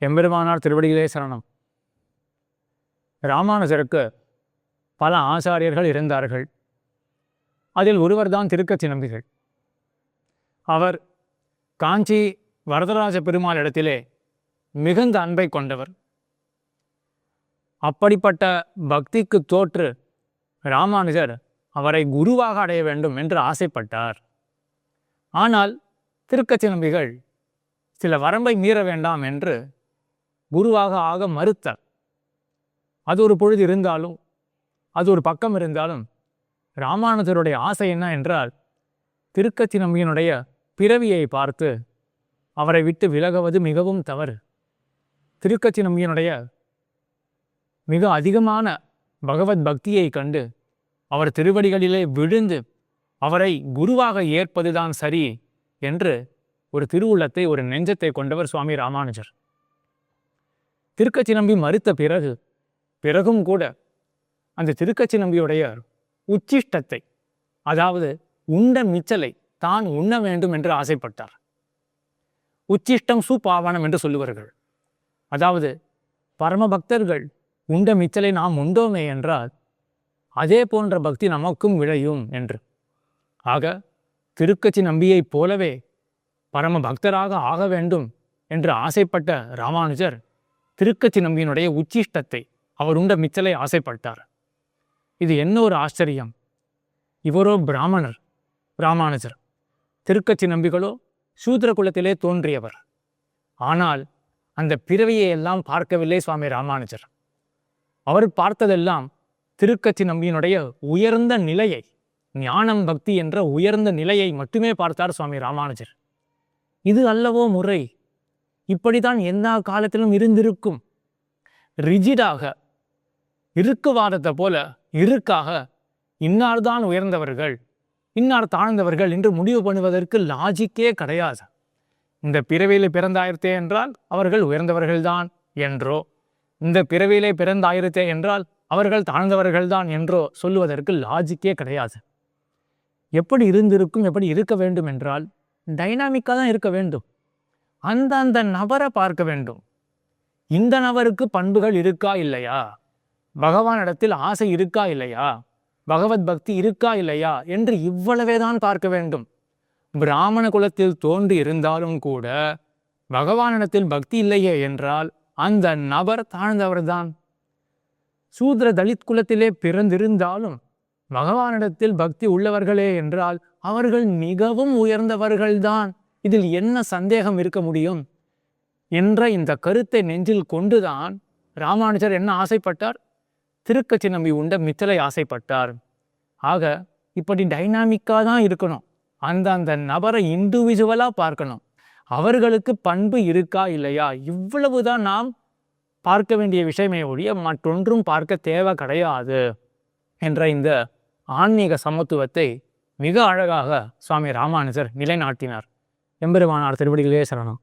எம்பெருமானார் திருவடிகளே சரணம். ராமானுஜருக்கு பல ஆசாரியர்கள் இருந்தார்கள். அதில் ஒருவர்தான் திருக்கச்சி நம்பிகள். அவர் காஞ்சி வரதராஜ பெருமாள் இடத்திலே மிகுந்த அன்பை கொண்டவர். அப்படிப்பட்ட பக்திக்கு தோற்று ராமானுஜர் அவரை குருவாக அடைய வேண்டும் என்று ஆசைப்பட்டார். ஆனால் திருக்கச்சி நம்பிகள் சில வரம்பை மீற வேண்டாம் என்று குருவாக ஆக மறுத்தார். அது ஒரு பொழுது இருந்தாலும், அது ஒரு பக்கம் இருந்தாலும், ராமானுஜருடைய ஆசை என்ன என்றால், திருக்கச்சி நம்பியினுடைய பிறவியை பார்த்து அவரை விட்டு விலகுவது மிகவும் தவறு. திருக்கச்சி நம்பியினுடைய மிக அதிகமான பகவத் பக்தியை கண்டு அவர் திருவடிகளிலே விழுந்து அவரை குருவாக ஏற்பதுதான் சரி என்று ஒரு திருவுள்ளத்தை, ஒரு நெஞ்சத்தை கொண்டவர் சுவாமி ராமானுஜர். திருக்கச்சி நம்பி மறுத்த பிறகும் கூட அந்த திருக்கச்சி நம்பியுடைய உச்சிஷ்டத்தை, அதாவது உண்ட மிச்சலை தான் உண்ண வேண்டும் என்று ஆசைப்பட்டார். உச்சிஷ்டம் சுபாவனம் என்று சொல்லுவார்கள். அதாவது பரமபக்தர்கள் உண்ட மிச்சலை நாம் உண்டோமே என்றால் அதே போன்ற பக்தி நமக்கும் விளையும் என்று. ஆக திருக்கச்சி நம்பியைப் போலவே பரம பக்தராக ஆக வேண்டும் என்று ஆசைப்பட்ட ராமானுஜர் திருக்கச்சி நம்பியினுடைய உச்சிஷ்டத்தை, அவர் உண்ட மிச்சலை ஆசைப்பட்டார். இது என்ன ஒரு ஆச்சரியம்! இவரோ பிராமணர் ராமானுஜர், திருக்கச்சி நம்பிகளோ சூத்திர குலத்திலே தோன்றியவர். ஆனால் அந்த பிறவியை எல்லாம் பார்க்கவில்லை சுவாமி ராமானுஜர். அவர் பார்த்ததெல்லாம் திருக்கச்சி நம்பியினுடைய உயர்ந்த நிலையை, ஞானம் பக்தி என்ற உயர்ந்த நிலையை மட்டுமே பார்த்தார் சுவாமி ராமானுஜர். இது அல்லவோ முறை? இப்படித்தான் எல்லா காலத்திலும் இருந்திருக்கும். ரிஜிடாக, இருக்குவாதத்தை போல இருக்காக இன்னார்தான் உயர்ந்தவர்கள், இன்னார் தாழ்ந்தவர்கள் என்று முடிவு பண்ணுவதற்கு லாஜிக்கே கிடையாது. இந்த பிறவியிலே பிறந்தாயிரத்தே என்றால் அவர்கள் உயர்ந்தவர்கள்தான் என்றோ, இந்த பிறவியிலே பிறந்தாயிரத்தே என்றால் அவர்கள் தாழ்ந்தவர்கள்தான் என்றோ சொல்லுவதற்கு லாஜிக்கே கிடையாது. எப்படி இருந்திருக்கும், எப்படி இருக்க வேண்டும் என்றால் டைனாமிக்காக தான் இருக்க வேண்டும். அந்த நபரை பார்க்க வேண்டும். இந்த நபருக்கு பண்புகள் இருக்கா இல்லையா, பகவானிடத்தில் ஆசை இருக்கா இல்லையா, பகவத் பக்தி இருக்கா இல்லையா என்று இவ்வளவே தான் பார்க்க வேண்டும். பிராமண குலத்தில் தோன்றி இருந்தாலும் கூட பகவானிடத்தில் பக்தி இல்லையே என்றால் அந்த நபர் தாழ்ந்தவர்தான். சூத்ர தலித் குலத்திலே பிறந்திருந்தாலும் பகவானிடத்தில் பக்தி உள்ளவர்களே என்றால் அவர்கள் மிகவும் உயர்ந்தவர்கள்தான். இதில் என்ன சந்தேகம் இருக்க முடியும் என்ற இந்த கருத்தை நெஞ்சில் கொண்டுதான் ராமானுஜர் என்ன ஆசைப்பட்டார்? திருக்கச்சி நம்பி உண்ட மிச்சலை ஆசைப்பட்டார். ஆக இப்படி டைனாமிக்காக தான் இருக்கணும். அந்த நபரை இண்டிவிஜுவலாக பார்க்கணும். அவர்களுக்கு பண்பு இருக்கா இல்லையா, இவ்வளவுதான் நாம் பார்க்க வேண்டிய விஷயமே ஒழிய மற்றொன்றும் பார்க்க தேவை கிடையாது என்ற இந்த ஆன்மீக சமத்துவத்தை மிக அழகாக சுவாமி ராமானுஜர் நிலைநாட்டினார். எம்பெருமானார் திருவடிகளே சரணம்.